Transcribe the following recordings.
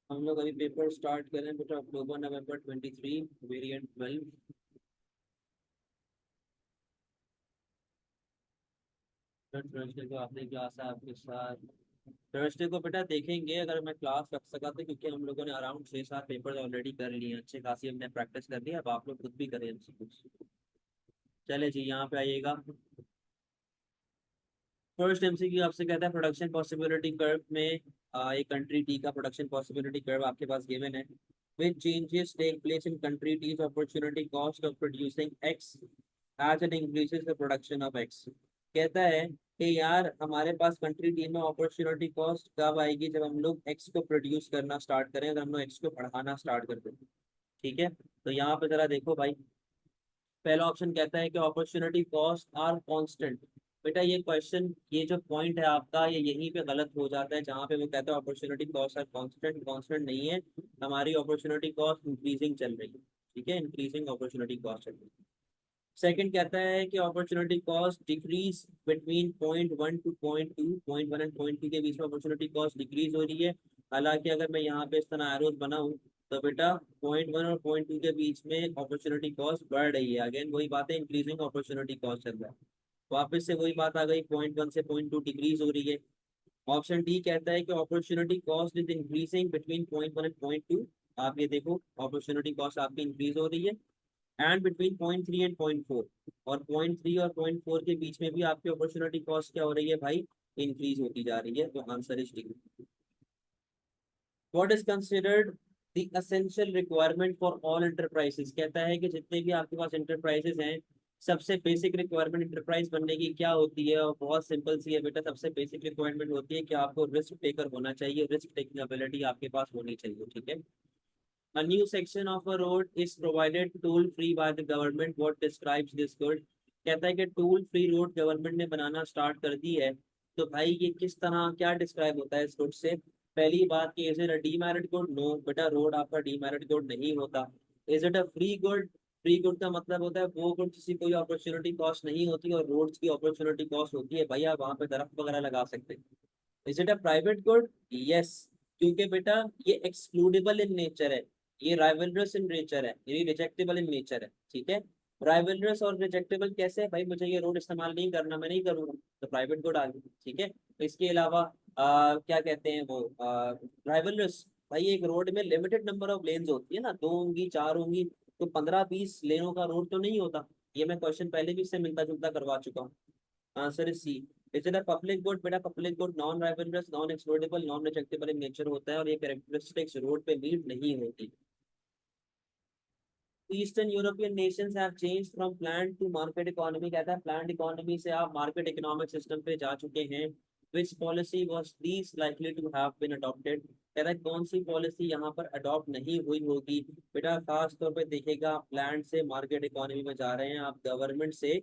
हम लोग अभी पेपर स्टार्ट करें बेटा अक्टूबर नवंबर 23 वेरिएंट 12। थर्सडे को आपने क्लास है आपके साथ। थर्सडे को बेटा देखेंगे अगर मैं क्लास रख सका तो, क्योंकि हम लोगों ने अराउंड 6-7 पेपर ऑलरेडी कर लिए हैं, अच्छे खासी हमने प्रैक्टिस कर ली है। अब आप लोग खुद भी करें इनसे कुछ। चले जी यहाँ पे आइएगा। फर्स्ट एमसीक्यू आपसे कहता है प्रोडक्शन पॉसिबिलिटी कर्व में एक कंट्री टी का प्रोडक्शन पॉसिबिलिटी कर्व आपके पास गिवन है। Which changes take place in country T's opportunity cost of producing X as N increases the production of X. कहता है कि यार हमारे पास कंट्री टी में अपॉर्चुनिटी कॉस्ट कब आएगी, जब हम लोग एक्स को प्रोड्यूस करना स्टार्ट करें, अगर हम लोग एक्स को बढ़ाना स्टार्ट कर दें। ठीक है, तो यहाँ पे जरा देखो भाई। पहला ऑप्शन कहता है कि अपॉर्चुनिटी कॉस्ट आर कांस्टेंट। बेटा ये क्वेश्चन, ये जो पॉइंट है आपका, ये यहीं पे गलत हो जाता है, जहाँ पे वो कहता है opportunity cost are constant. Constant नहीं है, हमारी अपॉर्चुनिटी कॉस्ट इंक्रीजिंग चल रही है। ठीक है, इंक्रीजिंग अपॉर्चुनिटी कॉस्ट चल रही है। सेकंड कहता है कि opportunity cost decrease between point 1 two point 2, point 1 and point 2 के बीच में अपॉर्चुनिटी कॉस्ट डिक्रीज हो रही है। हालांकि अगर मैं यहाँ पे इस तरह एरोज बनाऊं तो बेटा पॉइंट 1 और पॉइंट 2 के बीच में अपॉर्चुनिटी कॉस्ट बढ़ रही है। अगेन वही बात है, इंक्रीजिंग अपॉर्चुनिटी कॉस्ट चल रहा है। वापस से वही बात आ गई, पॉइंट 1 से पॉइंट 2 डिक्रीज हो रही है। ऑप्शन डी कहता है कि opportunity cost is increasing between point 1 and point 2। आप ये देखो, अपॉर्चुनिटी कॉस्ट आपकी इंक्रीज हो रही है। And between point 3 and point 4, और पॉइंट 3 और पॉइंट 4 के बीच में भी आपकी अपॉर्चुनिटी कॉस्ट क्या हो रही है भाई, इंक्रीज होती जा रही है। तो answer is D. What is considered the essential requirement for all enterprises. कहता है कि जितने भी आपके पास एंटरप्राइजेस हैं, सबसे बेसिक रिक्वायरमेंट एंटरप्राइज बनने की क्या होती है, और बहुत सिंपल सी है बेटा। सबसे बेसिक रिक्वायरमेंट होती है कि आपको रिस्क टेकर होना चाहिए, रिस्क टेकिंग एबिलिटी आपके पास होनी चाहिए। ठीक है। A new section of a road is provided toll free by the government. What describes this good? कहता है कि टोल फ्री रोड गवर्नमेंट ने बनाना स्टार्ट कर दी है। तो भाई ये किस तरह क्या डिस्क्राइब होता है इस गुड से? पहली बात कि is it a demerit good? No बेटा, रोड आपका डीमेरिट गुड नहीं होता। Is it a free good? Free good का मतलब होता है वो गुड जिसकी कोई अपॉर्चुनिटी कॉस्ट नहीं होती, और रोड्स की अपॉर्चुनिटी कॉस्ट होती है भाई, आप वहां पे दरख्त वगैरह लगा सकते हैं। Is it a private good? Yes, क्योंकि बेटा ये एक्सक्लूडेबल इन नेचर है, ये राइवलरस इन नेचर है, ये रिजेक्टेबल इन नेचर है। ठीक है। राइवलरस और रिजेक्टेबल कैसे है भाई? मुझे ये रोड इस्तेमाल नहीं करना, मैं नहीं करूंगा, तो प्राइवेट गुड आ गई। ठीक है। तो इसके अलावा क्या कहते हैं वो, राइवलरस, भाई एक रोड में लिमिटेड नंबर ऑफ लेन्स होती है ना, 2 होंगी 4 होंगी, तो 15-20 लेनों का रोड तो नहीं होता। ये मैं क्वेश्चन पहले भी इससे मिलता जुलता करवा चुका हूँ। Answer is C. Is it a public good? बेटा public good non rivalrous, non excludable, non rejectable in nature होता है, और ये कैरेक्टरिस्टिक्स रोड पे मीट नहीं होती। Eastern European nations have changed from planned to market economy. कहता है प्लान्ड इकोनॉमी से आप मार्केट इकोनॉमिक सिस्टम पे जा चुके हैं। Which policy was least likely to have been adopted. कहता है कौन सी पॉलिसी यहाँ पर अडॉप्ट नहीं हुई होगी? बेटा खास तौर पे देखिएगा, आप प्लान्ड से मार्केट इकोनॉमी में जा रहे हैं, आप गवर्नमेंट से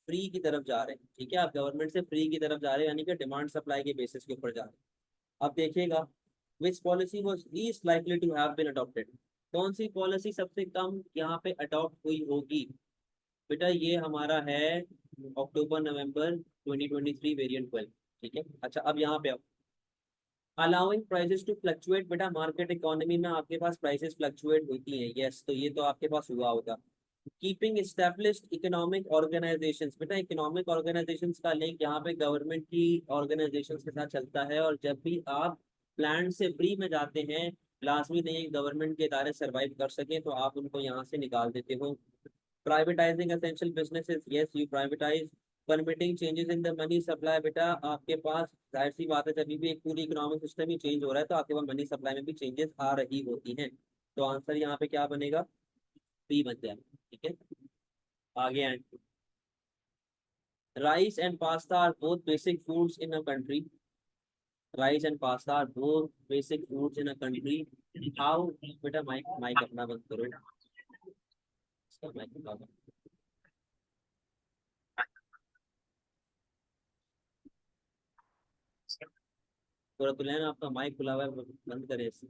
फ्री की तरफ जा रहे हैं। ठीक है, आप गवर्नमेंट से फ्री की तरफ जा रहे हैं, यानी कि डिमांड सप्लाई के बेसिस के ऊपर जा रहे हैं। अब देखिएगा, which policy was least likely to have been adopted. कौन सी पॉलिसी सबसे कम यहाँ पे अडॉप्ट हुई होगी? बेटा ये हमारा है अक्टूबर नवंबर 2023 वेरिएंट 12। ठीक है। अच्छा अब यहाँ पे अलाउइंग प्राइसेस टू फ्लक्चुएट। बेटा मार्केट इकोनॉमी में आपके पास प्राइसेस फ्लक्चुएट होती हैं, यस, तो ये तो आपके पास हुआ होगा। Keeping established economic organisations. बेटा इकोनॉमिक ऑर्गेनाइजेशंस का लिंक यहाँ पे गवर्नमेंट की ऑर्गेनाइजेशंस के साथ चलता है, और जब भी आप प्लान से फ्री में जाते हैं, लाजमी नहीं गवर्नमेंट के इदारे सर्वाइव कर सके, तो आप उनको यहाँ से निकाल देते हो। Privatising essential businesses, yes you privatise. Permitting changes in the money supply. बेटा आपके पास जाहिर सी बात है, जब भी एक पूरी इकोनॉमिक सिस्टम ही चेंज हो रहा है, तो आपके पास मनी सप्लाई में भी चेंजेस आ रही होती हैं। तो आंसर यहाँ पे क्या बनेगा? बी बन जाएगा। ठीक है, आगे आए। Rice and pasta are both basic foods in a country. Rice and pasta are both basic foods in a country. How? बेटा माइक माइक अपना बंद करो, इसका माइक अपना बंद। पूरा तो लेना, आपका माइक खुला हुआ है, बंद करें इसे।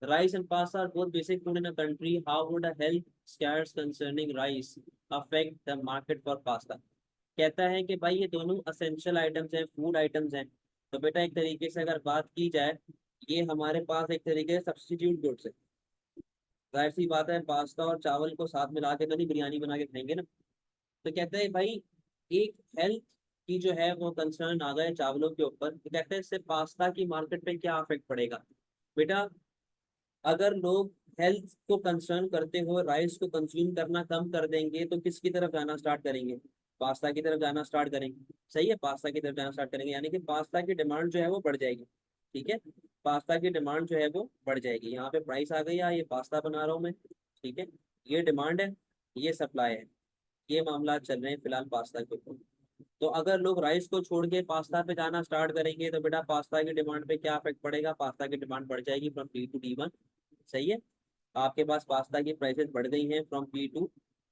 Rice and pasta are both basic food in a country, how would a health scares concerning rice affect the market for pasta। कहता है कि भाई ये दोनों असेंशियल आइटम्स हैं, फूड आइटम्स हैं। तो बेटा एक तरीके से अगर बात की जाए, ये हमारे पास एक तरीके से सब्स्टिट्यूट गुड्स है। जाहिर सी बात है, पास्ता और चावल को साथ मिला के तो नहीं बिरयानी बना के खाएंगे ना। तो कहते हैं भाई, एक हेल्थ की जो है वो कंसर्न आ गए चावलों के ऊपर, तो कहते हैं इससे पास्ता की मार्केट पे क्या इफेक्ट पड़ेगा। बेटा अगर लोग हेल्थ को कंसर्न करते हुए राइस को कंज्यूम करना कम कर देंगे तो किसकी तरफ जाना स्टार्ट करेंगे? पास्ता की तरफ जाना स्टार्ट करेंगे। सही है, पास्ता की तरफ जाना स्टार्ट करेंगे, यानी कि पास्ता की डिमांड जो है वो बढ़ जाएगी। ठीक है, पास्ता की डिमांड जो है वो बढ़ जाएगी। यहाँ पे प्राइस आ गई, ये पास्ता बना रहा हूँ मैं। ठीक है, ये डिमांड है, ये सप्लाई है, ये मामला चल रहे हैं फिलहाल पास्ता के ऊपर। तो अगर लोग राइस को छोड़ के पास्ता पे जाना स्टार्ट करेंगे तो बेटा पास्ता की डिमांड पे क्या इफेक्ट पड़ेगा? पास्ता की डिमांड बढ़ जाएगी फ्रॉम P to D1। सही है, आपके पास पास्ता की प्राइसेस बढ़ गई हैं फ्रॉम P to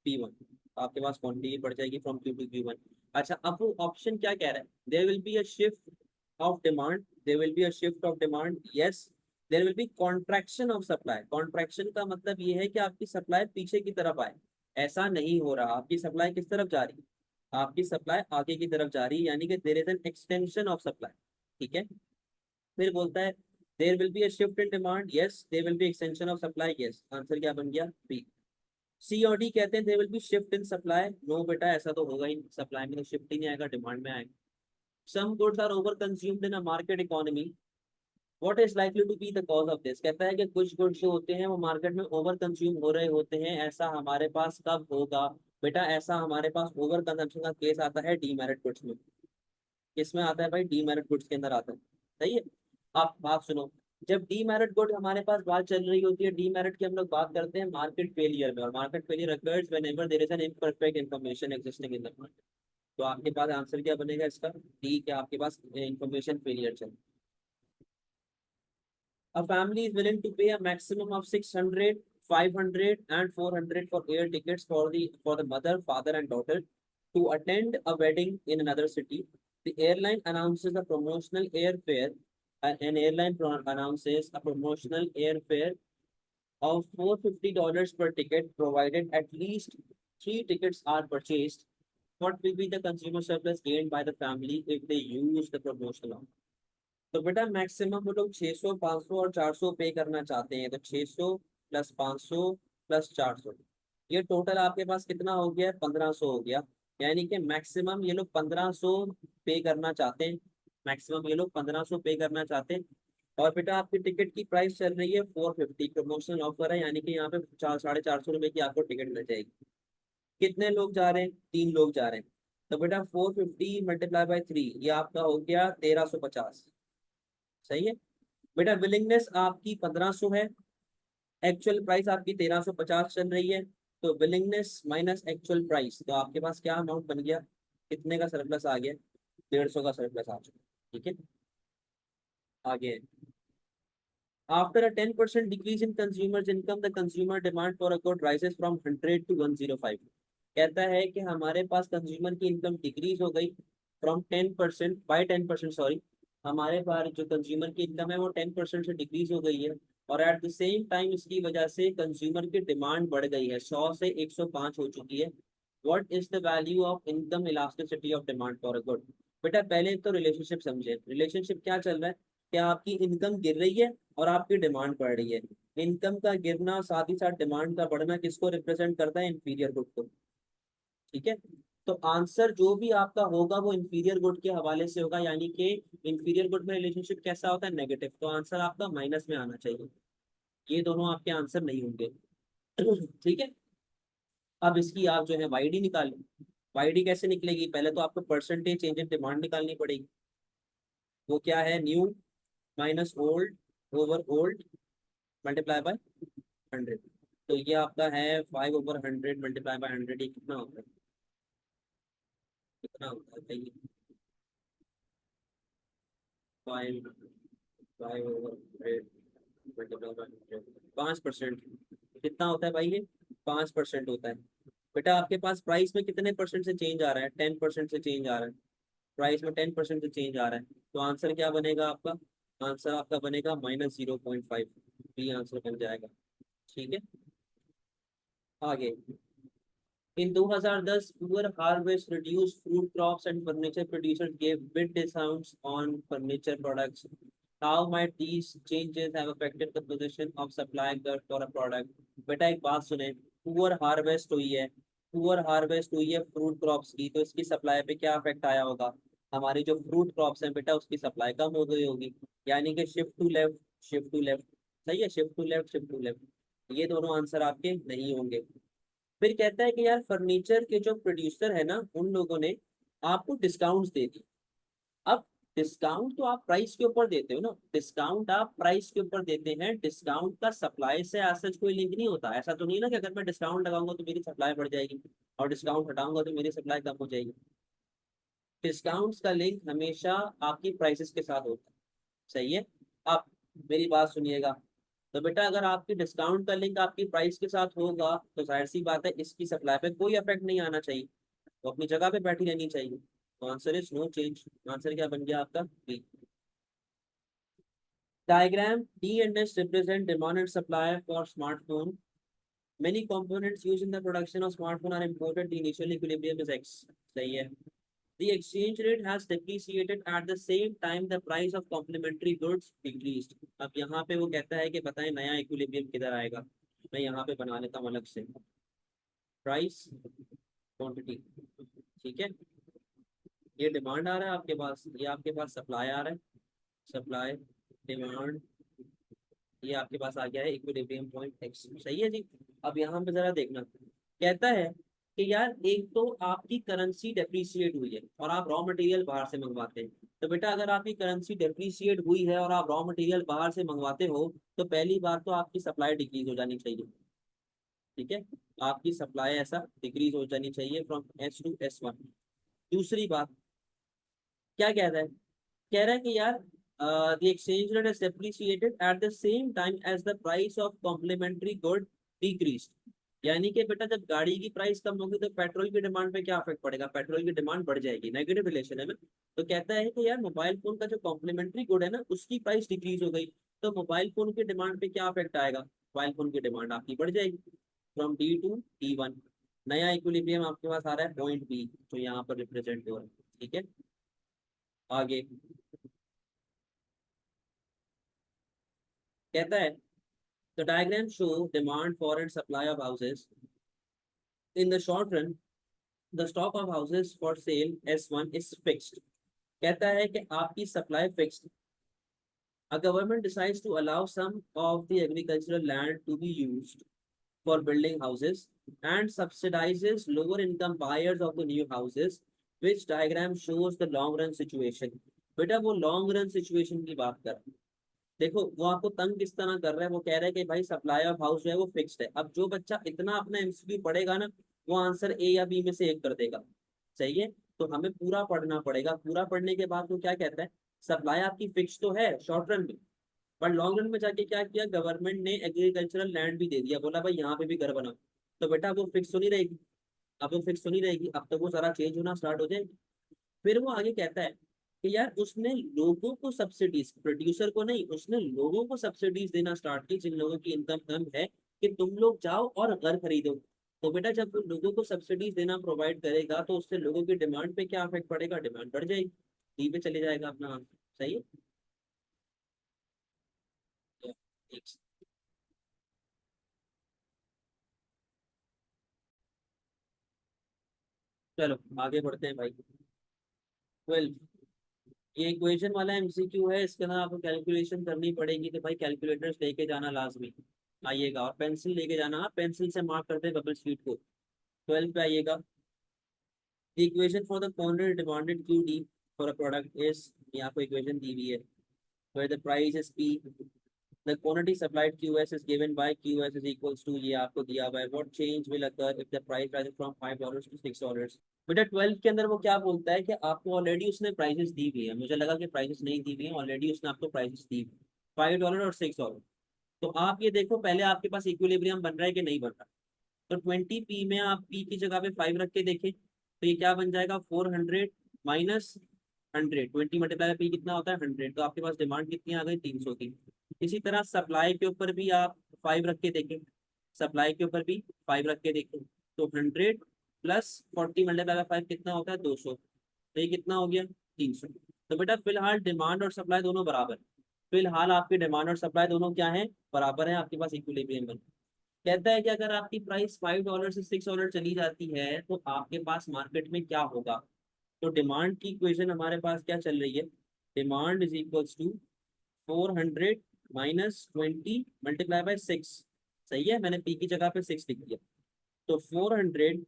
P1। आपके पास क्वांटिटी बढ़ जाएगी फ्रॉम P to P1। अच्छा, अब वो ऑप्शन क्या कह रहा है? There will be a shift of demand, there will be a shift of demand, yes. There will be contraction of supply. Contraction का मतलब ये है कि आपकी सप्लाई पीछे की तरफ आए। ऐसा नहीं हो रहा, आपकी सप्लाई किस तरफ जा रही है? आपकी सप्लाई आगे की तरफ जा रही है, यानी कि there is an extension of supply. ठीक है, फिर बोलता है there will be a shift in demand, yes. There will be extension of supply, yes. Answer क्या बन गया? बी। सी और डी कहते हैं there will be shift in supply, no बेटा ऐसा तो होगा ही नहीं, सप्लाई में तो शिफ्ट ही नहीं आएगा, डिमांड में आएगा। Some goods are over consumed in a market economy, what is likely to be the cause of this. कहता है कि कुछ गुड्स जो होते हैं वो मार्केट में ओवर कंज्यूम हो रहे होते हैं, ऐसा हमारे पास कब होगा? बेटा ऐसा हमारे पास ओवर कंजम्पशन का केस आता है डीमेरिट गुड्स में। किसमें आता है भाई? डीमेरिट गुड्स के अंदर आता है। सही है, आप बात सुनो। जब डीमेरिट गुड हमारे पास बात चल रही होती है, डीमेरिट की हम लोग बात करते हैं मार्केट फेलियर में, और market failure occurs whenever there is an imperfect information existing in the market. तो आपके पास आंसर क्या बनेगा इसका? डी, क्या आपके पास इंफॉर्मेशन फेलियर चल। A family is willing to pay a maximum of 600, 500, and 400 for air tickets for the mother, father, and daughter to attend a wedding in another city. The airline announces a promotional airfare. An airline announces a promotional airfare of $450 per ticket, provided at least three tickets are purchased. What will be the consumer surplus gained by the family if they use the promotional offer? तो बेटा maximum वो लोग 600, 500 और 400 पे करना चाहते हैं, तो 600 प्लस 500 प्लस 400, ये टोटल आपके पास कितना हो गया? 1500 हो गया। यानी कि मैक्सिमम ये लोग 1500 पे करना चाहते हैं। मैक्सिमम ये लोग 1500 पे करना चाहते हैं। और बेटा आपकी टिकट की प्राइस चल रही है 450, प्रमोशनल ऑफर है, यानी कि यहाँ पे 450 रुपए की आपको टिकट मिल जाएगी। कितने लोग जा रहे हैं? 3 लोग जा रहे हैं। तो बेटा 450 × 3, ये आपका हो गया 1350। सही है बेटा, विलिंगनेस आपकी 1500 है, एक्चुअल प्राइस आपकी 1350 चल रही है। तो विलिंगनेस माइनस एक्चुअल प्राइस, तो आपके पास क्या अमाउंट बन गया? कितने का सरप्लस आ गया? 150 का सरप्लस आ चुका। ठीक है, आगे। After a 10% decrease in consumers income, the consumer demand for a good rises from 100 to 105। कहता है कि हमारे पास कंज्यूमर की इनकम डिक्रीज हो गई फ्रॉम 10%, बाई 10%, सॉरी। हमारे पास जो कंज्यूमर की इनकम है वो 10% से डिक्रीज हो गई है। और एट द सेम टाइम इसकी वजह से कंज्यूमर की डिमांड बढ़ गई है, 100 से 105 हो चुकी है। What is the value of income elasticity of demand for a good? बेटा पहले तो रिलेशनशिप समझे, रिलेशनशिप क्या चल रहा है? क्या आपकी इनकम गिर रही है और आपकी डिमांड बढ़ रही है। इनकम का गिरना साथ ही साथ डिमांड का बढ़ना किसको रिप्रेजेंट करता है? इंफीरियर गुड को। ठीक है, तो आंसर जो भी आपका होगा वो इंफीरियर गुड के हवाले से होगा, यानी कि इंफीरियर गुड में रिलेशनशिप कैसा होता है? नेगेटिव। तो आंसर आपका माइनस में आना चाहिए, ये दोनों आपके आंसर नहीं होंगे। ठीक है, अब इसकी आप जो है वाईडी निकालें। वाईडी कैसे निकलेगी? पहले तो आपको परसेंटेज चेंज इन डिमांड निकालनी पड़ेगी। वो क्या है? New minus old over old multiply by 100। तो ये आपका है 5/100 मल्टीप्लाई बाय 100, ये कितना होता है? कितना होता है भाई? 5/100 मल्टीप्लाई बाय 100, 5%। कितना होता है भाई ये? 5% होता है। बेटा आपके पास प्राइस में कितने परसेंट से चेंज आ रहा है? 10% से चेंज आ रहा है। प्राइस में 10% से चेंज आ रहा है, तो आंसर क्या बनेगा आपका? आंसर आपका बनेगा -0.5। बी आंसर बन जाएगा। ठीक है, आगे। In 2010, poor harvest reduced fruit crops and furniture producers gave big discounts on furniture products. How might these changes have affected the position of supply curve for a product? बेटा एक बात सुने, poor harvest हुई है, poor harvest हुई है fruit crops की, तो इसकी सप्लाई पे क्या इफेक्ट आया होगा? हमारी जो फ्रूट क्रॉप्स हैं बेटा उसकी सप्लाई कम हो गई होगी, यानी कि shift to left, shift to left. सही है, shift to left, shift to left, ये दोनों आंसर आपके नहीं होंगे। फिर कहता है कि यार फर्नीचर के जो प्रोड्यूसर है ना उन लोगों ने आपको डिस्काउंट्स दे दी। अब डिस्काउंट तो आप प्राइस के ऊपर देते हो ना, डिस्काउंट आप प्राइस के ऊपर देते हैं, डिस्काउंट का सप्लाई से ऐसा कोई लिंक नहीं होता। ऐसा तो नहीं है ना कि अगर मैं डिस्काउंट लगाऊंगा तो मेरी सप्लाई बढ़ जाएगी और डिस्काउंट हटाऊंगा तो मेरी सप्लाई कम हो जाएगी। डिस्काउंट्स का लिंक हमेशा आपकी प्राइसेस के साथ होता है। सही है। अब मेरी बात सुनिएगा, तो बेटा अगर आपकी डिस्काउंट का लिंक आपकी प्राइस के साथ होगा तो जाहिर सी बात है इसकी सप्लाई पे कोई इफेक्ट नहीं आना चाहिए, तो अपनी जगह पे बैठी रहनी चाहिए। तो answer is no change. Answer क्या बन गया आपका? B. Diagram D and S represent demand and supply for smartphone. Many components used in the production of smartphone are imported. The initial equilibrium is X. सही है। The exchange rate has depreciated at the same time the price of complementary goods decreased. अब यहाँ पे वो कहता है कि बताएं नया इक्विलिब्रियम किधर आएगा। मैं यहाँ पे बना लेता हूँ अलग से, प्राइस क्वांटिटी। ठीक है, ये डिमांड आ रहा है आपके पास, ये आपके पास सप्लाई आ रहा है, सप्लाई डिमांड, ये आपके पास आ गया है इक्विलिब्रियम पॉइंट एक्स। सही है जी। अब यहाँ पे जरा देखना, कहता है कि यार एक तो आपकी करेंसी डेप्रिसिएट हुई है और आप रॉ मटेरियल बाहर से मंगवाते हैं। तो बेटा अगर आपकी करेंसी डेप्रिसिएट हुई है और आप रॉ मटेरियल बाहर से मंगवाते हो तो पहली बात तो आपकी सप्लाई डिक्रीज हो जानी चाहिए। ठीक है, आपकी सप्लाई ऐसा डिक्रीज हो जानी चाहिए फ्रॉम S to S1। दूसरी बात क्या कह रहा है, कह रहा है कि यार the exchange rate has depreciated at the same time as the price of complementary good decreased। यानी कि बेटा जब गाड़ी की प्राइस कम होगी तो पेट्रोल की डिमांड पे क्या इफेक्ट पड़ेगा? पेट्रोल की डिमांड बढ़ जाएगी, नेगेटिव रिलेशन है ना। तो कहता है कि यार मोबाइल फोन का जो कॉम्प्लीमेंट्री गुड है ना उसकी प्राइस डिक्रीज हो गई, तो मोबाइल फोन की डिमांड पे क्या इफेक्ट आएगा? मोबाइल फोन की डिमांड आपकी बढ़ जाएगी, फ्रॉम D to D1। नया इक्विलिब्रियम आपके पास आ रहा है पॉइंट बी, जो यहाँ पर रिप्रेजेंट हो रहा है। ठीक है, आगे कहता है the diagram show demand for and supply of houses. In the short run, the stock of houses for sale S1 is fixed। कहता है कि आपकी supply fixed. A government decides to allow some of the agricultural land to be used for building houses and subsidizes lower income buyers of the new houses, which diagram shows the long run situation। बेटा वो long run situation की बात कर, देखो वो आपको तंग किस तरह कर रहा है। वो कह रहा है कि भाई सप्लाई ऑफ हाउस जो है वो फिक्स्ड है। अब जो बच्चा इतना अपना एमसीक्यू पढ़ेगा ना वो आंसर ए या बी में से एक कर देगा। सही है, तो हमें पूरा पढ़ना पड़ेगा। पूरा पढ़ने के बाद वो क्या कहता है, सप्लाई आपकी फिक्स तो है शॉर्ट रन में, पर लॉन्ग रन में जाके क्या किया, गवर्नमेंट ने एग्रीकल्चरल लैंड भी दे दिया, बोला भाई यहाँ पे भी घर बनाओ। तो बेटा वो फिक्स तो नहीं रहेगी, अब वो फिक्स तो नहीं रहेगी, अब तो वो सारा चेंज होना स्टार्ट हो जाएगी। फिर वो आगे कहता है कि यार उसने लोगों को सब्सिडीज, प्रोड्यूसर को नहीं, उसने लोगों को सब्सिडीज देना स्टार्ट की जिन लोगों की इनकम कम है, कि तुम लोग जाओ और घर खरीदो। तो बेटा जब वो लोगों को सब्सिडीज देना प्रोवाइड करेगा तो उससे लोगों की डिमांड पे क्या इफेक्ट पड़ेगा? डिमांड बढ़ जाएगी, डी पे चले जाएगा अपना आंसर। सही है। एक- चलो आगे बढ़ते हैं भाई। 12, ये इक्वेशन वाला एमसीक्यू है, इसके अंदर आपको कैलकुलेशन करनी पड़ेगी, तो भाई कैलकुलेटर्स लेके जाना लाजमी। आइएगा और पेंसिल लेके जाना, पेंसिल से मार्क करते हैं बबल शीट को। 12 पे आइएगा। The equation for the quantity demanded QD for a product is, ये आपको इक्वेशन दी हुई है, where the price is P, the quantity supplied QS is given by QS is equals to, ये आपको दिया हुआ है, what change will occur if the price rises from $5 to $6। बेटा 12 के अंदर वो क्या बोलता है कि आपको ऑलरेडी उसने प्राइसेस दी हुई है, मुझे लगा कि प्राइसेस नहीं दी हुई है, ऑलरेडी उसने आपको प्राइसेस दी हुई, $5 और $6। तो आप ये देखो पहले आपके पास इक्विलिब्रियम बन रहा है कि नहीं बन रहा। तो 20p में आप p की जगह पे 5 रख के देखें तो ये क्या बन जाएगा, 400 माइनस 100, 20 मल्टीप्लाई p कितना होता है 100, तो आपके पास डिमांड कितनी आ गई 300 की। इसी तरह सप्लाई के ऊपर भी आप 5 रख के देखें, सप्लाई के ऊपर भी 5 रख के देखें, तो 100 प्लस 40 मल्टीप्लाई बाय 5 कितना होता है 200, तो ये कितना हो गया 300। तो बेटा फिलहाल डिमांड और सप्लाई दोनों बराबर, फिलहाल आपकी डिमांड और सप्लाई दोनों क्या है, बराबर है, आपके पास इक्विलिब्रियम बन। कहता है कि अगर आपकी प्राइस $5 से $6 चली जाती है तो आपके पास मार्केट में क्या होगा। तो डिमांड की इक्वेशन हमारे पास क्या चल रही है, demand is equals to 400 minus 20 multiply by 6। सही है, मैंने पी की जगह पे 6 लिख दिया। तो 400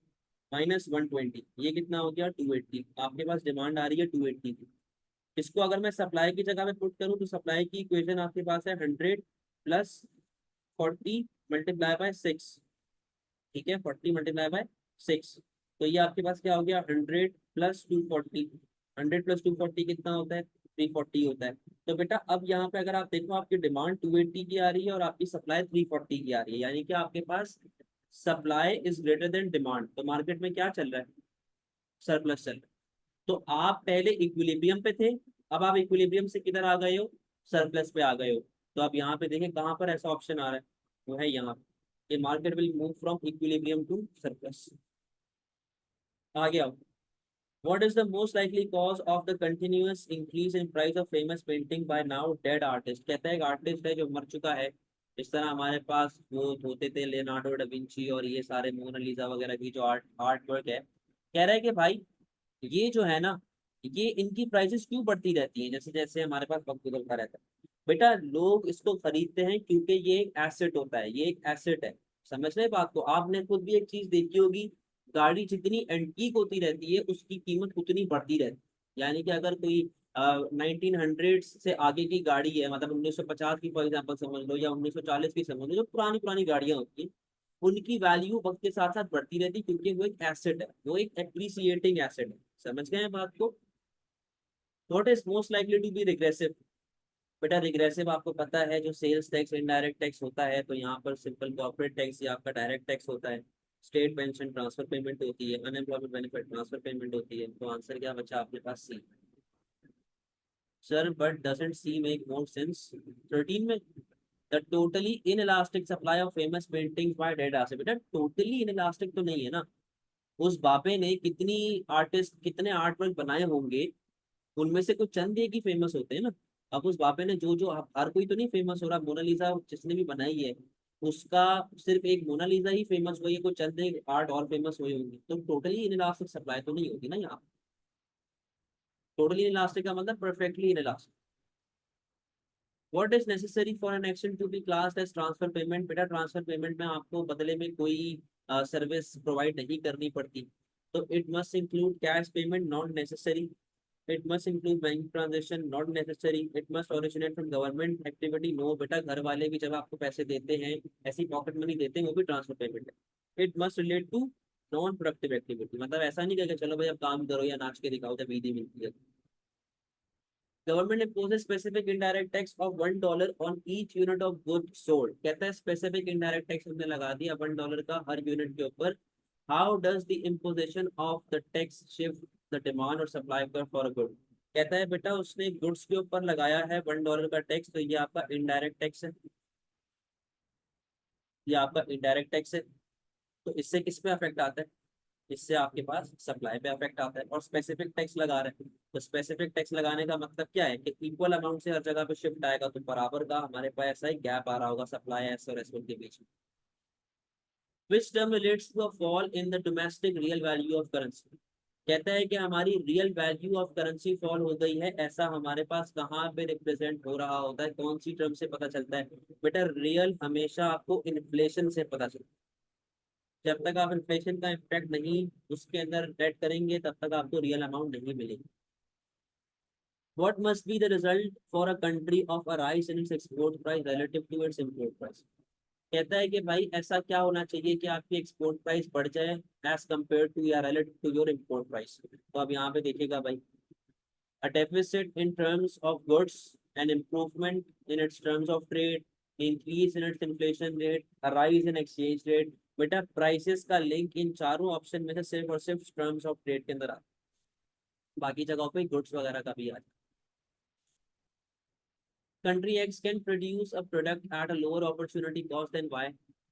माइनस 120 ये कितना हो गया 280। आपके पास डिमांड आ रही है 280 की। इसको अगर मैं सप्लाई की जगह पे पुट करूं तो सप्लाई की इक्वेशन आपके पास है 100 प्लस 40 मल्टीप्लाई बाय 6। ठीक है, 40 मल्टीप्लाई बाय 6। तो ये आपके पास क्या हो गया 100 प्लस 240। 100 प्लस 240 कितना होता है 340 होता है। तो बेटा अब यहाँ पे अगर आप देखो आपकी डिमांड 280 की आ रही है और आपकी सप्लाई 340 की आ रही है, यानी कि आपके पास supply is greater than demand. तो मार्केट में क्या चल रहा है, सरप्लस चल रहा है। तो आप पहले इक्विलिब्रियम पे थे, अब आप इक्विलिब्रियम से किधर आ गए हो, सरप्लस पे आ गए हो। तो आप यहाँ पे देखें कहाँ पर ऐसा ऑप्शन आ रहा है, वो है यहाँ पे, market will move from equilibrium to surplus. आगे आओ। What is the most likely cause of the continuous increase in price of famous painting by now dead artist? कहता है एक आर्टिस्ट है जो मर चुका है। इस तरह हमारे पास वो होते थे लियोनार्डो डा विंची और ये सारे मोनालिसा वगैरह की जो आर्ट वर्क है। कह रहा है कि भाई ये जो है ना, ये इनकी प्राइसेस क्यों बढ़ती रहती हैं जैसे जैसे हमारे पास वक्त गुजरता रहता है। बेटा लोग इसको खरीदते हैं क्योंकि ये एक एसेट होता है, ये एक एसेट है। समझ रहे बात को, आपने खुद भी एक चीज देखी होगी, गाड़ी जितनी एंटीक होती रहती है उसकी कीमत उतनी बढ़ती रहती है। यानी कि अगर कोई 1900 से आगे की गाड़ी है, मतलब 1950 की फॉर एग्जाम्पल समझ लो या 1940 की समझ लो, जो पुरानी पुरानी गाड़ियां होती हैं उनकी वैल्यू वक्त के साथ साथ बढ़ती रहती है क्योंकि वो एक एसेट है, वो एक एप्रिसिएटिंग एसेट है। समझ गए हैं बात को। What is most likely to be regressive. बेटा रिग्रेसिव आपको पता है जो सेल्स टैक्स इनडायरेक्ट टैक्स होता है, तो यहाँ पर सिंपल कॉर्पोरेट टैक्स या आपका डायरेक्ट टैक्स होता है। स्टेट पेंशन ट्रांसफर पेमेंट होती है, अनएम्प्लॉयमेंट बेनिफिट ट्रांसफर पेमेंट होती है। तो आंसर क्या बचा आपके पास C. Sir but doesn't C make more sense 13 में। The totally inelastic supply of famous paintings by dead artist. बेटा टोटली इन इलास्टिक तो नहीं है ना, उस बापे ने कितनी आर्टिस्ट कितने आर्ट वर्क बनाए होंगे, उनमें से कुछ चंद एक ही फेमस होते हैं ना। अब उस बापे ने जो जो हर कोई तो नहीं फेमस हो रहा, मोनालिसा जिसने भी बनाई है उसका सिर्फ एक मोनालिसा ही फेमस हुई है, कोई चंद एक आर्ट और फेमस हुए होंगे, तो टोटली इनलास्टिक सप्लाई तो नहीं होगी ना यहाँ। टोटली इनलास्टिक का मतलब perfectly inelastic. What is necessary for an action to be classed as transfer payment. बेटा ट्रांसफर पेमेंट में आपको बदले में कोई सर्विस प्रोवाइड नहीं करनी पड़ती। तो it must include cash payment, not necessary. It must include bank transaction, not necessary. It must originate from government activity. No बेटा घर वाले भी जब आपको पैसे देते हैं, ऐसी पॉकेट मनी देते हैं, वो भी ट्रांसफर पेमेंट है। It must relate to non productive activity, मतलब ऐसा नहीं कहेगा चलो भाई अब काम करो या नाच के दिखाओ जब ईदी मिलती है। Government imposes specific indirect tax of $1 on each unit of goods sold। कहता है स्पेसिफिक इनडायरेक्ट टैक्स हमने लगा दिया $1 का हर यूनिट के ऊपर। How does the imposition of the tax shift the demand or supply curve for a good। कहता है बेटा उसने गुड्स के ऊपर लगाया है $1 का टैक्स, तो ये आपका इनडायरेक्ट टैक्स है, ये आपका इनडायरेक्ट टैक्स है। तो इससे किस पे अफेक्ट आता है, इससे आपके पास सप्लाई पे अफेक्ट आता है। और स्पेसिफिक टैक्स लगा रहे हैं, तो स्पेसिफिक टैक्स लगाने का मतलब क्या है कि इक्वल अमाउंट से हर जगह पे शिफ्ट आएगा, तो बराबर का हमारे पास ऐसा ही गैप आ रहा होगा सप्लाई एस और एस वन के बीच में। Which term relates to a fall in the domestic real value of currency. कहता है कि हमारी real value of currency fall हो गई है, ऐसा हमारे पास कहाँ पे रिप्रेजेंट हो रहा होता है, कौन सी टर्म से पता चलता है। बेटा रियल हमेशा आपको इन्फ्लेशन से पता चलता है। जब तक आप इन्फ्लेशन का इम्पैक्ट नहीं उसके अंदर ऐड करेंगे तब तक आपको रियल अमाउंट नहीं मिलेगी। What must be the result for a country of a rise in its export price relative to its import price। कहता है कि भाई ऐसा क्या होना चाहिए कि आपकी एक्सपोर्ट प्राइस बढ़ जाए एज कम्पेयर टू या relative to your import price. तो अब यहाँ पे देखिएगा भाई, a deficit in terms of goods, an improvement in its terms of trade, increase in its inflation rate, a rise in exchange rate। बेटा prices का link in चारों option में से सिर्फ और सिर्फ टर्म्स ऑफ ट्रेड के अंदर आता है, बाकी जगहों पे गुड्स वगैरह का भी आता है। Country X can produce a product at a lower opportunity cost than Y।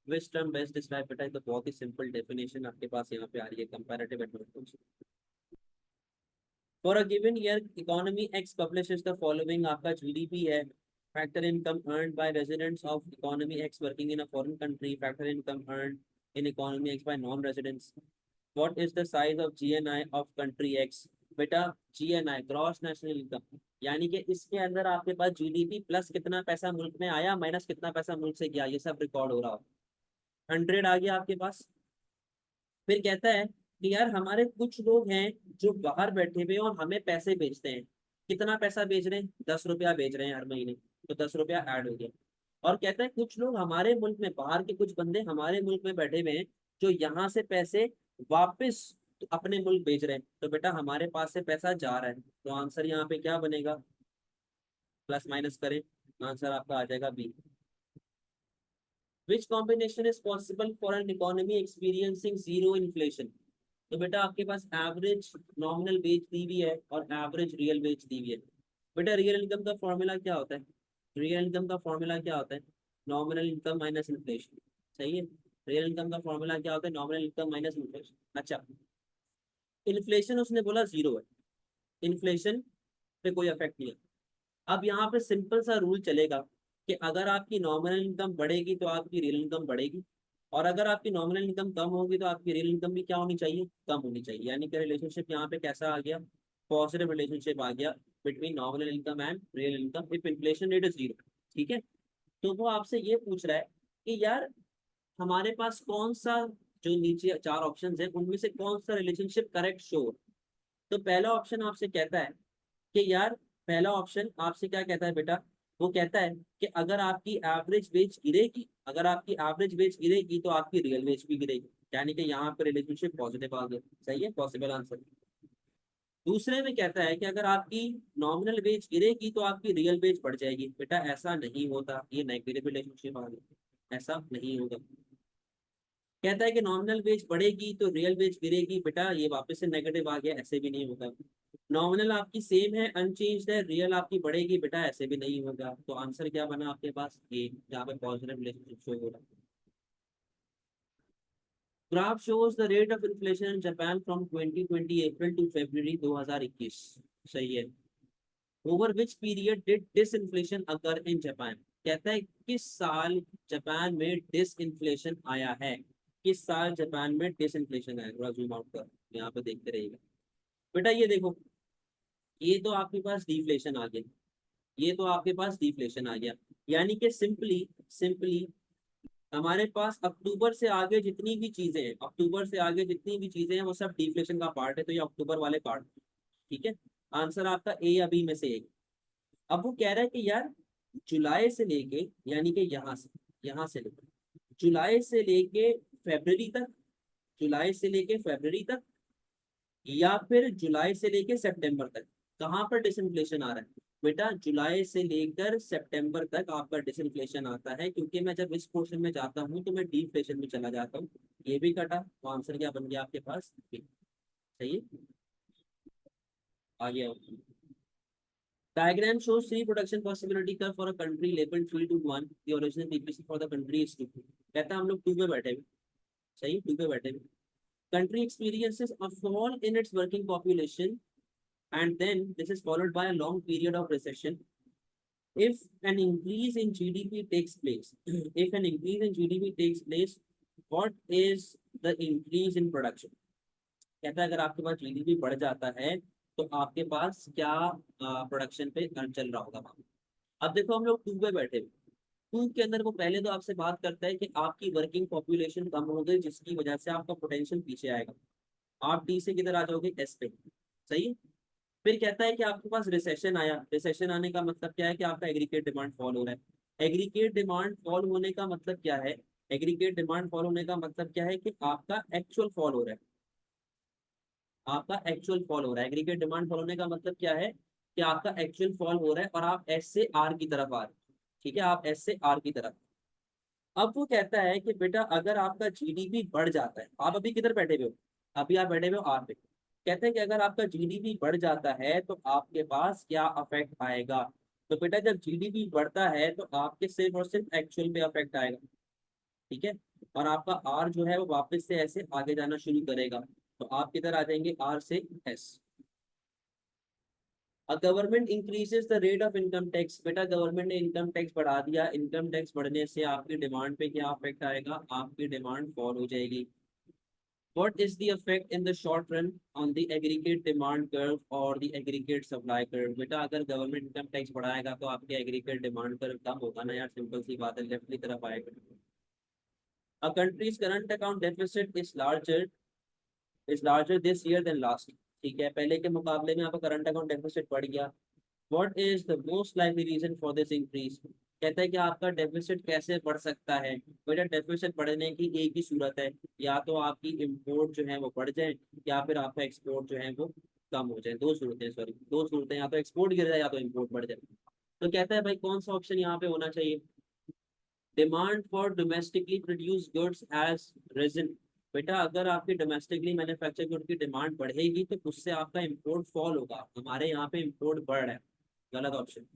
Which term best describe बेटा, तो बहुत ही सिंपल डेफिनेशन आपके पास यहाँ पे आ रही है, comparative advantage. For a given year economy X publishes the following, आपका जीडीपी है, factor income earned by residents of economy X working in a foreign country, factor income earned in economy X by non residents, what is the size of GNI of country X. बेटा GNI gross national income, यानी कि इसके अंदर आपके पास GDP plus कितना पैसा मुल्क में आया माइनस कितना पैसा मुल्क से गया, ये सब रिकॉर्ड हो रहा हो। 100 आ गया आपके पास। फिर कहता है कि यार हमारे कुछ लोग हैं जो बाहर बैठे हुए हैं और हमें पैसे भेजते हैं, कितना पैसा भेज रहे हैं, 10 रुपया भेज रहे हैं हर महीने, तो 10 रुपया ऐड हो गया। और कहता है कुछ लोग हमारे मुल्क में, बाहर के कुछ बंदे हमारे मुल्क में बैठे हुए हैं जो यहाँ से पैसे वापस अपने मुल्क भेज रहे हैं, तो बेटा हमारे पास से पैसा जा रहा है, तो आंसर यहाँ पे क्या बनेगा, प्लस माइनस करें, आंसर आपका आ जाएगा B. Which combination is possible for an economy experiencing zero inflation. तो बेटा आपके पास एवरेज नॉमिनल वेज दी हुई है और एवरेज रियल वेज दी हुई है। बेटा रियल इनकम का फॉर्मूला क्या होता है, रियल इनकम का फॉर्मूला क्या होता है, नॉमिनल इनकम माइनस इन्फ्लेशन। सही है, रियल इनकम का फॉर्मूला क्या होता है, नॉमिनल इनकम माइनस इन्फ्लेशन। अच्छा, इन्फ्लेशन उसने बोला जीरो है, इन्फ्लेशन पे कोई इफेक्ट नहीं है। अब यहाँ पे सिंपल सा रूल चलेगा कि अगर आपकी नॉमिनल इनकम बढ़ेगी तो आपकी रियल इनकम बढ़ेगी, और अगर आपकी नॉमिनल इनकम कम होगी तो आपकी रियल इनकम भी क्या होनी चाहिए, कम होनी चाहिए। यानी कि रिलेशनशिप यहाँ पे कैसा आ गया, पॉजिटिव रिलेशनशिप आ गया between nominal income and real income if inflation rate is zero. ठीक है, तो वो आपसे ये पूछ रहा है कि यार हमारे पास कौन सा, जो नीचे चार ऑप्शन है उनमें से कौन सा रिलेशनशिप करेक्ट शो। तो पहला ऑप्शन आपसे कहता है कि यार, पहला ऑप्शन आपसे क्या कहता है बेटा, वो कहता है कि अगर आपकी एवरेज वेज गिरेगी, अगर आपकी एवरेज वेज गिरेगी तो आपकी रियल वेज भी गिरेगी, यानी कि यहाँ पर रिलेशनशिप पॉजिटिव आ गया। सही है, पॉसिबल आंसर। दूसरे में कहता है कि अगर आपकी नॉमिनल वेज गिरेगी तो आपकी रियल वेज बढ़ जाएगी, बेटा ऐसा नहीं होता, ये नेगेटिव रिलेशनशिप आ गया, ऐसा नहीं होगा। कहता है कि नॉमिनल वेज बढ़ेगी तो रियल वेज गिरेगी, बेटा ये वापस से नेगेटिव आ गया, ऐसे भी नहीं होगा। नॉमिनल आपकी सेम है, अनचेंज्ड है, रियल आपकी बढ़ेगी, बेटा ऐसे भी नहीं होगा। तो आंसर क्या बना आपके पास, ए, जहाँ पे पॉजिटिव रिलेशनशिप शो हो रहा है। Graph shows the rate of inflation in Japan from 2020 April to February 2021। सही है। Over which period did disinflation occur in Japan. कहता है किस साल जापान में डिसइंफ्लेशन आया है, किस साल जापान में डिसइंफ्लेशन आया, थोड़ा जूम आउट कर, यहाँ पे देखते रहिएगा। बेटा ये देखो, ये तो आपके पास डिफ्लेशन आ गया, ये तो आपके पास डिफ्लेशन आ गया, यानी कि सिंपली सिंपली हमारे पास अक्टूबर से आगे जितनी भी चीजें हैं, अक्टूबर से आगे जितनी भी चीजें हैं वो सब डिफ्लेशन का पार्ट है, तो ये अक्टूबर वाले पार्ट। ठीक है, आंसर आपका ए या बी में से एक। अब वो कह रहा है कि यार जुलाई से लेके, यानी कि यहाँ से लेके जुलाई से लेके फरवरी तक, जुलाई से लेके फरवरी तक, या फिर जुलाई से लेके सितंबर तक, कहाँ पर डिसइंफ्लेशन आ रहा है। बेटा जुलाई से लेकर सितंबर तक आपका डिसइंफ्लेशन आता है, क्योंकि मैं जब इस पोर्शन में जाता हूँ तो मैं डिफ्लेशन में चला जाता हूँ। ये भी कटा, तो आंसर क्या बन गया आपके पास, B। सही है, आगे आओ। Diagram shows three production possibility curve for a country labeled 3 to 1. The original PPC for the country is 2। कहता है हम लोग 2 पे बैठे हुए, सही, 2 पे बैठे हुए। Country experiences a fall in its working population and then this is followed by a long period of recession. If an increase in GDP takes place, if an increase in GDP takes place, what is the increase in production? कहता है अगर आपके पास GDP बढ़ जाता है तो आपके पास क्या प्रोडक्शन पे चल रहा होगा वहाँ। अब देखो हम लोग टू पे बैठे, टू के अंदर वो पहले तो आपसे बात करता है कि आपकी वर्किंग पॉपुलेशन कम हो गई जिसकी वजह से आपका पोटेंशियल पीछे आएगा, आप डी से किधर आ जाओगे, एस पे। सही है। फिर कहता है कि आपके पास रिसेशन आया, रिसेशन आने का मतलब क्या है कि आपका एग्रीगेट डिमांड फॉल हो रहा है। एग्रीगेट डिमांड फॉल होने का मतलब क्या है, एग्रीगेट डिमांड फॉल होने का मतलब क्या है कि आपका एक्चुअल फॉल हो रहा है, आपका एक्चुअल फॉल हो रहा है। एग्रीगेट डिमांड फॉल होने का मतलब क्या है कि आपका एक्चुअल फॉल हो रहा है और आप एस से आर की तरफ आ रहे हैं। ठीक है, आप एस से आर की तरफ। अब वो कहता है कि बेटा अगर आपका जीडीपी बढ़ जाता है, आप अभी किधर बैठे हुए हो, अभी आप बैठे हुए हो आर पे। कहते हैं कि अगर आपका जीडीपी बढ़ जाता है तो आपके पास क्या अफेक्ट आएगा। तो बेटा जब जीडीपी बढ़ता है तो आपके सिर्फ और सिर्फ एक्चुअल पे अफेक्ट आएगा। ठीक है, और आपका आर जो है वो वापस से ऐसे आगे जाना शुरू करेगा, तो आप किधर आ जाएंगे, आर से S. Government increases the rate of income tax, बेटा गवर्नमेंट ने इनकम टैक्स बढ़ा दिया, इनकम टैक्स बढ़ने से आपकी डिमांड पे क्या इफेक्ट आएगा, आपकी डिमांड फॉल हो जाएगी। What is the effect in the short run on the aggregate demand curve or the aggregate supply curve? बेटा अगर गवर्नमेंट इनकम टैक्स बढ़ाएगा तो आपके एग्रीगेट डिमांड कर्व कम होगा ना यार, सिंपल सी बात है, लेफ्ट की तरफ आएगा। A country's current account deficit is larger this year than last। ठीक है, पहले के मुकाबले में आपका करंट अकाउंट डेफिसिट बढ़ गया। What is the most likely reason for this increase? कहता है कि आपका डेफिसिट कैसे बढ़ सकता है। बेटा डेफिसिट बढ़ने की एक ही सूरत है, या तो आपकी इंपोर्ट जो है वो बढ़ जाए, या फिर आपका एक्सपोर्ट जो है वो कम हो जाए। दो सूरतें, सॉरी दो सूरतें, या तो एक्सपोर्ट गिर जाए या तो इंपोर्ट बढ़ जाए। तो कहता है भाई कौन सा ऑप्शन यहाँ पे होना चाहिए, demand for domestically produce goods has risen. बेटा अगर आपकी डोमेस्टिकली मैन्युफैक्चर गुड की डिमांड बढ़ेगी तो उससे आपका इंपोर्ट फॉल होगा, हमारे यहाँ पे इंपोर्ट बढ़ रहा है, गलत option.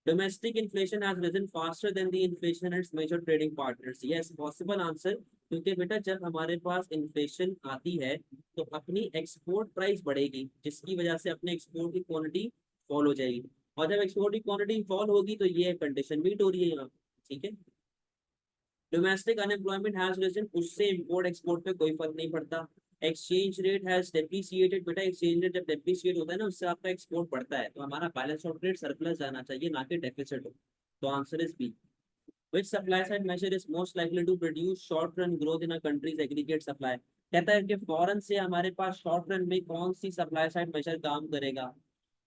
Domestic inflation has risen faster than the inflation in its major trading partners. Yes, possible answer, क्योंकि बेटा जब हमारे पास इन्फ्लेशन आती है तो अपनी एक्सपोर्ट प्राइस बढ़ेगी, जिसकी वजह से अपने एक्सपोर्ट की क्वांटिटी फॉल हो जाएगी, और जब एक्सपोर्ट की क्वांटिटी फॉल होगी तो ये कंडीशन मीट हो रही है यहाँ। ठीक है, डोमेस्टिक अनएम्प्लॉयमेंट हैज रिजन, उससे इंपोर्ट एक्सपोर्ट पे कोई फर्क नहीं पड़ता। एक्सचेंज रेट हैज डेप्रिसिएटेड, बेटा एक्सचेंज रेट जब डेप्रिसिएट होता है ना उससे आपका एक्सपोर्ट बढ़ता है, तो हमारा बैलेंस ऑफ ट्रेड सरप्लस जाना चाहिए, ना कि डेफिसिट हो। तो answer is B. Which supply side measure is most likely to produce short run growth in a country's aggregate supply? कहता है कि फॉरेन से हमारे पास शॉर्ट रन में कौन सी सप्लाई साइड मेजर काम करेगा,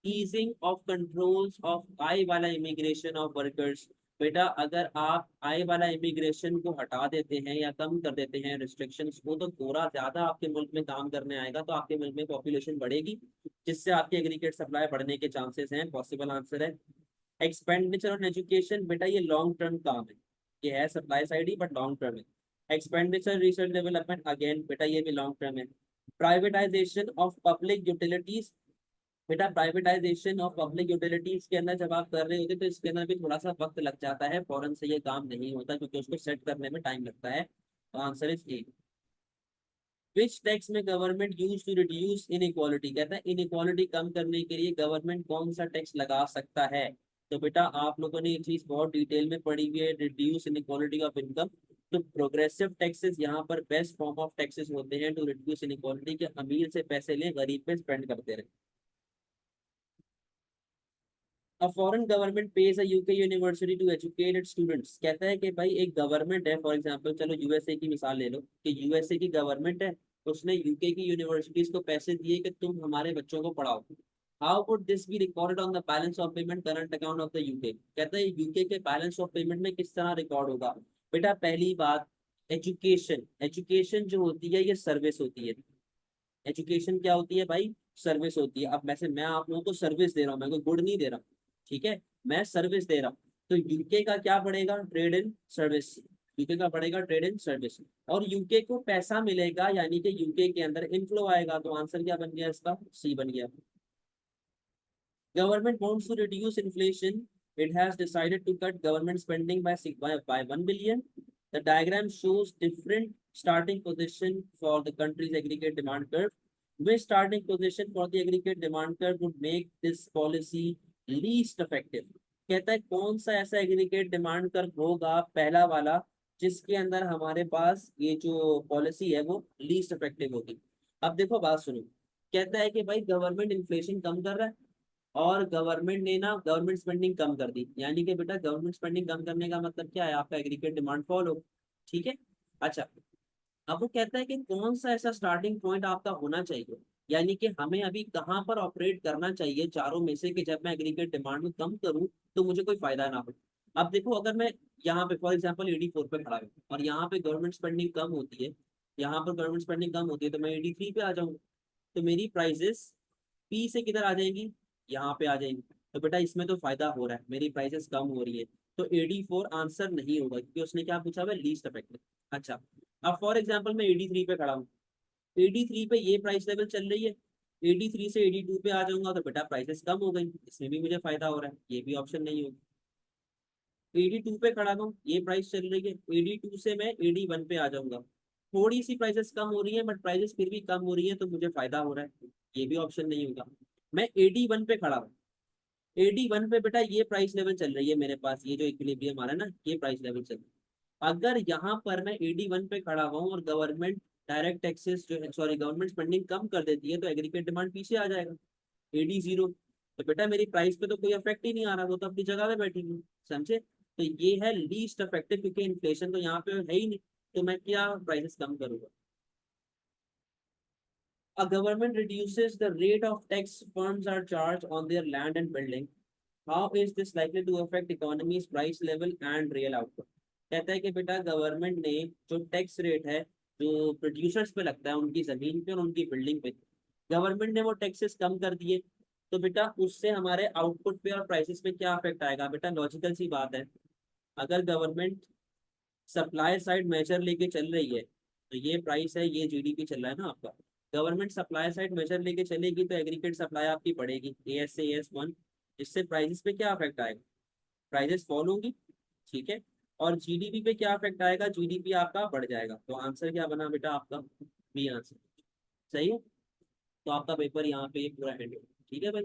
ईजिंग ऑफ कंट्रोल्स ऑफ आई वाला इमिग्रेशन ऑफ वर्कर्स। बेटा अगर आप आई वाला इमिग्रेशन को हटा देते हैं या कम कर देते हैं रिस्ट्रिक्शंस को, तो गोरा ज्यादा आपके मुल्क में काम करने आएगा, तो आपके मुल्क में पॉपुलेशन बढ़ेगी, जिससे आपकी एग्रीगेट सप्लाई बढ़ने के चांसेस हैं। पॉसिबल आंसर है एक्सपेंडिचर ऑन एजुकेशन। बेटा ये लॉन्ग टर्म काम है, ये है supply side he but long term है। एक्सपेंडिचर रिसर्च डेवलपमेंट, अगेन बेटा ये भी लॉन्ग टर्म है। प्राइवेटाइजेशन ऑफ पब्लिक यूटिलिटीज, बेटा प्राइवेटाइजेशन ऑफ पब्लिक यूटिलिटीज के अंदर जब आप कर रहे होते तो इसके अंदर भी थोड़ा सा वक्त लग जाता है, फौरन से ये काम नहीं होता क्योंकि उसको सेट करने में टाइम लगता है। तो answer is A. Which tax में government use to reduce inequality? कहता है इनइक्वालिटी कम करने के लिए गवर्नमेंट कौन सा टैक्स लगा सकता है। तो बेटा आप लोगों ने ये चीज बहुत डिटेल में पढ़ी हुई है, रिड्यूस इनइक्वालिटी ऑफ इनकम। तो प्रोग्रेसिव टैक्सेस यहाँ पर बेस्ट फॉर्म ऑफ टैक्सेस होते हैं टू रिड्यूस इनइक्वालिटी, के अमीर से पैसे लें गरीब पे स्पेंड करते रहे। A foreign government pays a UK university to educate its students। कहता है कि भाई एक गवर्नमेंट है, फॉर एग्जांपल चलो यूएसए की मिसाल ले लो, कि यूएसए की गवर्नमेंट है, उसने यूके की यूनिवर्सिटीज को पैसे दिए कि तुम हमारे बच्चों को पढ़ाओ। How would this be recorded on the balance of payment current account of the UK? कहता है यूके के बैलेंस ऑफ पेमेंट में किस तरह रिकॉर्ड होगा। बेटा पहली बात, एजुकेशन, एजुकेशन जो होती है ये सर्विस होती है। एजुकेशन क्या होती है भाई, सर्विस होती है। अब वैसे मैं आप लोगों को सर्विस दे रहा हूँ, मैं कोई गुड नहीं दे रहा हूँ, ठीक है, मैं सर्विस दे रहा हूँ। तो यूके का क्या पड़ेगा, ट्रेड इन सर्विस, यूके का पड़ेगा ट्रेड इन सर्विस, और यूके को पैसा मिलेगा यानी कि यूके के अंदर इनफ्लो आएगा। तो आंसर क्या बन गया इसका, सी बन गया। Government wants to reduce inflation, it has decided to cut government spending by 1 billion। The diagram shows different starting position for the country's aggregate demand curve, which starting position for the aggregate demand curve would make this policy least effective। कहता है कौन सा ऐसा aggregate demand curve होगा, पहला वाला, जिसके अंदर हमारे पास ये जो पॉलिसी है वो लीस्ट इफेक्टिव होगी। अब देखो बात सुनो, कहता है कि भाई गवर्नमेंट इन्फ्लेशन कम कर रहा है, और गवर्नमेंट ने ना गवर्नमेंट स्पेंडिंग कम कर दी, यानी कि बेटा गवर्नमेंट स्पेंडिंग कम करने का मतलब क्या है, आपका एग्रीगेट डिमांड फॉल हो। ठीक है, अच्छा, अब वो कहता है कि कौन सा ऐसा स्टार्टिंग पॉइंट आपका होना चाहिए, यानी कि हमें अभी कहाँ पर ऑपरेट करना चाहिए चारों में से, कि जब मैं एग्रीगेट डिमांड को कम करूँ तो मुझे कोई फायदा ना हो। अब देखो अगर मैं यहाँ पे फॉर एग्जाम्पल AD4 पे खड़ा हूँ और यहाँ पे गवर्नमेंट स्पेंडिंग कम होती है, यहाँ पर गवर्नमेंट स्पेंडिंग कम होती है, तो मैं AD3 पे आ जाऊंगा, तो मेरी प्राइजेस पी से किधर आ जाएंगी, यहाँ पे आ जाएंगी। तो बेटा इसमें तो फायदा हो रहा है, मेरी प्राइसेस कम हो रही है, तो AD4 आंसर नहीं होगा क्योंकि उसने क्या पूछा हुआ है, लीस्ट अफेक्टेड। अच्छा, अब फॉर एग्जाम्पल मैं AD3 पे खड़ा हूँ, AD3 पे ये प्राइस लेवल चल रही है, AD3 से AD2 पे आ जाऊंगा तो बेटा प्राइसेस कम हो गई, इसमें भी मुझे फायदा हो रहा है, ये भी ऑप्शन नहीं होगा। AD2 पे खड़ा हूँ, ये प्राइस चल रही है, AD2 से मैं AD1 पे आ जाऊंगा, थोड़ी सी प्राइसेस कम हो रही है बट प्राइसेस फिर भी कम हो रही है तो मुझे फायदा हो रहा है, ये भी ऑप्शन नहीं होगा। मैं AD1 पे खड़ा हूँ, AD1 पे बेटा ये प्राइस लेवल चल रही है मेरे पास, ये जो इक्विलिब्रियम आ रहा है ना, ये प्राइस लेवल चल रही है। अगर यहाँ पर मैं AD1 पे खड़ा हुआ हूँ और गवर्नमेंट डायरेक्ट टैक्सेस जो है, सॉरी गवर्नमेंट स्पेंडिंग कम कर देती है, तो एग्रीगेट डिमांड पीछे आ जाएगा, AD0। तो बेटा मेरी प्राइस पे तो कोई इफेक्ट ही नहीं आ रहा, वो तो अपनी जगह पे बैठी हुई, समझे? तो ये है लीस्ट इफेक्टिव, क्योंकि इन्फ्लेशन तो यहाँ पे है ही नहीं, तो मैं क्या प्राइसेस कम करूंगा। A government reduces the rate of tax firms are charged on their land and building. How is this likely to affect economy's price level and real output? कहता है कि बेटा गवर्नमेंट ने जो टैक्स रेट है जो producers पे लगता है उनकी जमीन पे और उनकी बिल्डिंग पे, गवर्नमेंट ने वो टैक्सेस कम कर दिए, तो बेटा उससे हमारे आउटपुट पे और प्राइसेस पे क्या इफेक्ट आएगा? बेटा लॉजिकल सी बात है, अगर गवर्नमेंट सप्लाई साइड मेजर लेके चल रही है, तो ये प्राइस है, ये GDP चल रहा है ना आपका, गवर्नमेंट सप्लाई साइड मेजर लेके चलेगी तो एग्रीगेट सप्लाई आपकी बढ़ेगी, AS से AS1, इससे प्राइसेस पे क्या इफेक्ट आएगा? प्राइसेस फॉल होंगी, ठीक है। और GDP पे क्या इफेक्ट आएगा? GDP आपका बढ़ जाएगा। तो आंसर क्या बना बेटा आपका? बी आंसर, सही है। तो आपका पेपर यहाँ पे पूरा एंड हो, ठीक है भाई।